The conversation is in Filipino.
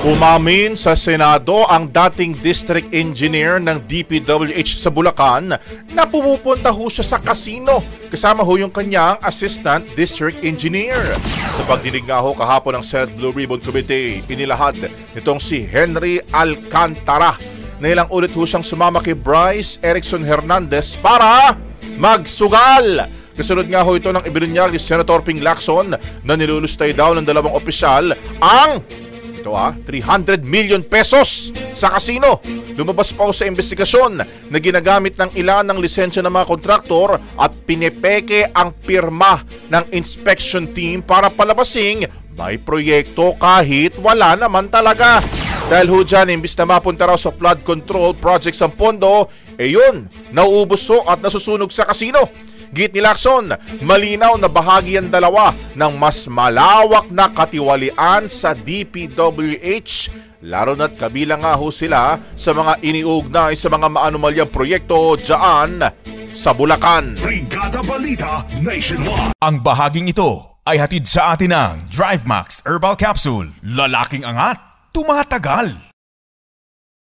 Umamin sa Senado ang dating district engineer ng DPWH sa Bulacan na pumupunta ho siya sa casino kasama ho yung kanyang assistant district engineer. Sa pagdinig nga ho kahapon ng Senate Blue Ribbon Committee, inilahad nitong si Henry Alcantara na ilang ulit ho siyang sumama kay Bryce Erickson Hernandez para magsugal. Kasunod nga ho ito ng ibinunyag ni Senator Ping Lacson na nilulustay daw ng dalawang opisyal ang 300 million pesos sa kasino. Lumabas pa sa investigasyon na ginagamit ng ilan ng lisensya ng mga kontraktor at pinepeke ang pirma ng inspection team para palabasing may proyekto kahit wala naman talaga. Dahil ho dyan, imbis na mapunta raw sa flood control projects ang pondo, yun, nauubos ho at nasusunog sa kasino. Git ni Lacson, malinaw na bahagi ang dalawa ng mas malawak na katiwalian sa DPWH, lalo na't kabilang nga ho sila sa mga iniugnay sa mga maanumalyang proyekto dyan sa Bulacan. Brigada Balita Nationwide. Ang bahaging ito ay hatid sa atin ng DriveMax Herbal Capsule. Lalaking angat, tumatagal.